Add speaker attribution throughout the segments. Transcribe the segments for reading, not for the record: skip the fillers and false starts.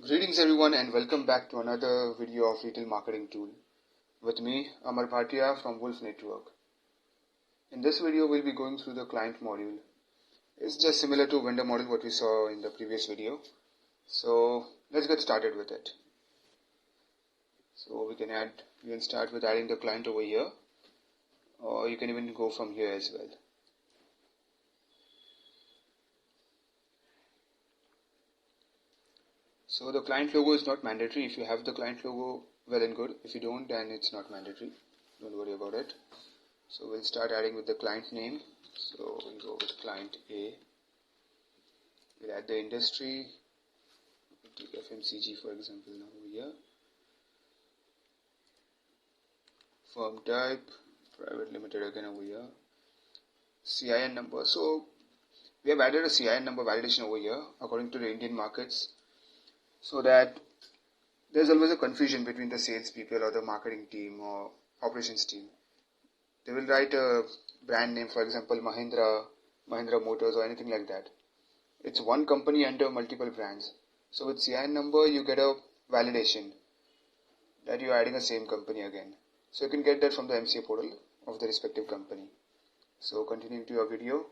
Speaker 1: Greetings everyone and welcome back to another video of Retail Marketing Tool with me, Amar Bhatia from Wolf Network. In this video, we'll be going through the client module. It's just similar to vendor model what we saw in the previous video. So let's get started with it. So we can start with adding the client over here, or you can even go from here as well. So the client logo is not mandatory. If you have the client logo, well and good. If you don't, then it's not mandatory. Don't worry about it. So we'll start adding with the client name. So we'll go with client A. We'll add the industry. We'll take FMCG for example now over here. Firm type, private limited again over here. CIN number. So we have added a CIN number validation over here according to the Indian markets, so that there's always a confusion between the sales people or the marketing team or operations team. They will write a brand name, for example Mahindra Motors or anything like that. It's one company under multiple brands. So with CIN number you get a validation that you are adding a same company again. So you can get that from the MCA portal of the respective company. So continuing to your video,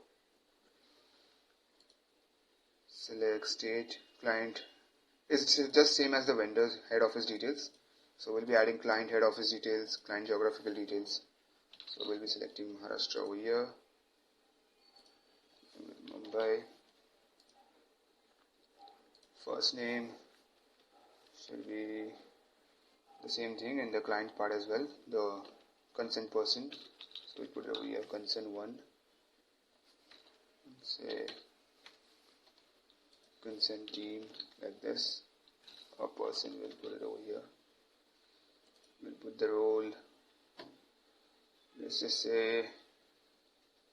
Speaker 1: select state, client. It's just same as the vendor's head office details. So we'll be adding client head office details, client geographical details. So we'll be selecting Maharashtra over here, Mumbai. First name should be the same thing in the client part as well, the concerned person. So we put it over here, concern 1. Say concern team like this. A person, we'll put it over here. We'll put the role. Let's just say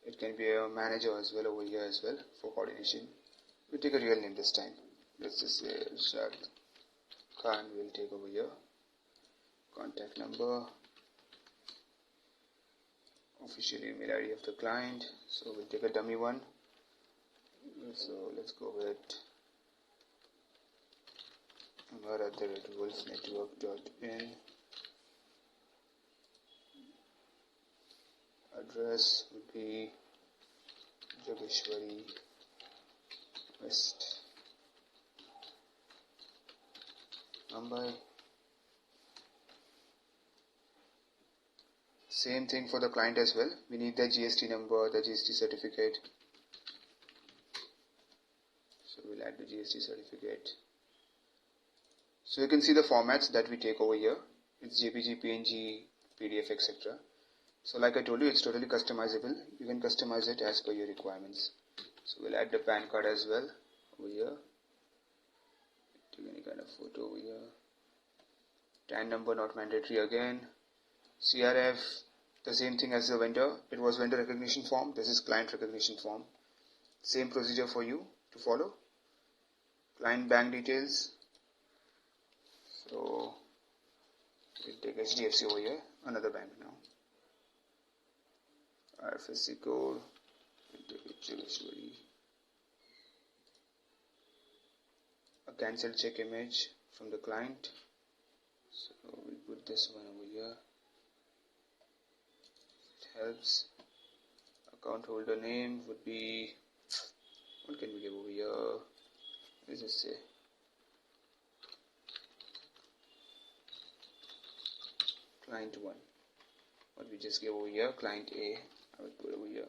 Speaker 1: it can be a manager as well over here as well for coordination. We'll take a real name this time. Let's just say Shah Khan we'll take over here. Contact number. Official email ID of the client. So we'll take a dummy one. So let's go with Amar@wolfnetwork.in. Address would be Jogeshwari West, Mumbai. Same thing for the client as well. We need the GST number, the GST certificate. So we'll add the GST certificate. So you can see the formats that we take over here. It's JPG, PNG, PDF, etc. So like I told you, it's totally customizable. You can customize it as per your requirements. So we'll add the PAN card as well over here. Take any kind of photo over here. TAN number not mandatory again. CRF, the same thing as the vendor. It was vendor recognition form. This is client recognition form. Same procedure for you to follow. Client bank details. So we'll take HDFC over here, another bank now. RFSC code, we'll take Jogeshwari. A cancelled check image from the client. So we'll put this one over here. It helps. Account holder name would be, what can we give over here? Let's just say client 1. What we just gave over here, client A, I will put over here.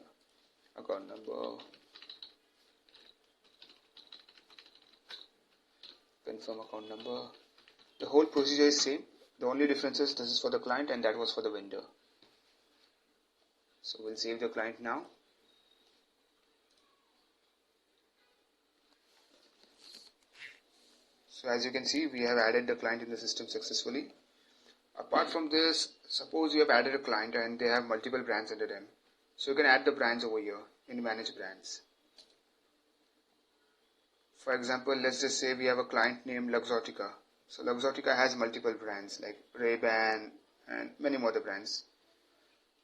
Speaker 1: Account number, confirm account number. The whole procedure is same. The only difference is this is for the client and that was for the vendor. So we'll save the client now. So as you can see, we have added the client in the system successfully. Apart from this, suppose you have added a client and they have multiple brands under them. So you can add the brands over here in manage brands. For example, let's just say we have a client named Luxottica. So Luxottica has multiple brands like Ray-Ban and many more other brands.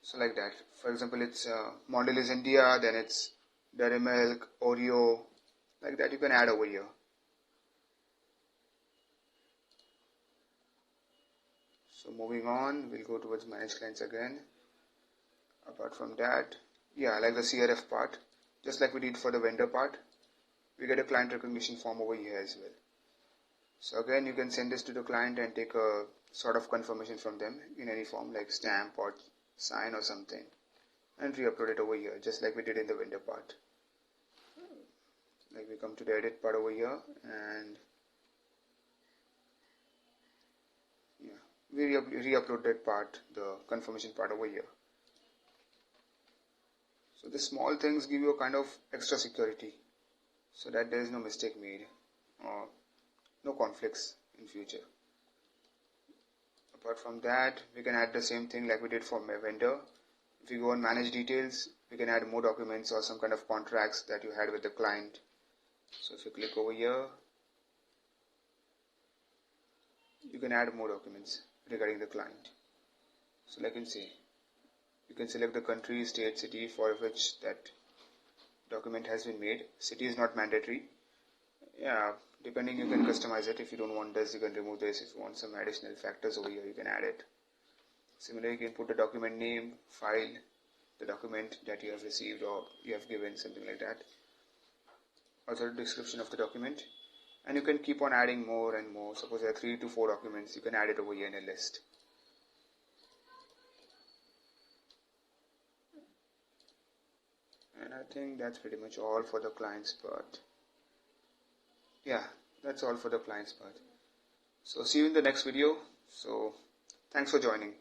Speaker 1: So like that. For example, it's Mondelez India, then it's Dairy Milk, Oreo, like that you can add over here. So moving on, we'll go towards manage clients again. Apart from that, yeah, like the CRF part, just like we did for the vendor part, we get a client recognition form over here as well. So again, you can send this to the client and take a sort of confirmation from them in any form like stamp or sign or something, and re-upload it over here just like we did in the vendor part. Like we come to the edit part over here, and yeah, we re-upload that part, the confirmation part over here. So the small things give you a kind of extra security so that there is no mistake made or no conflicts in future. Apart from that, we can add the same thing like we did for my vendor. If you go on manage details, we can add more documents or some kind of contracts that you had with the client. So if you click over here, you can add more documents regarding the client. So like you can see, you can select the country, state, city for which that document has been made. City is not mandatory. Yeah, depending, you can customize it. If you don't want this, you can remove this. If you want some additional factors over here, you can add it. Similarly, you can put the document name, file, the document that you have received or you have given, something like that. Also the description of the document. And you can keep on adding more and more. Suppose there are 3 to 4 documents, you can add it over here in a list. And I think that's pretty much all for the client's part. Yeah, that's all for the client's part. So see you in the next video. So thanks for joining.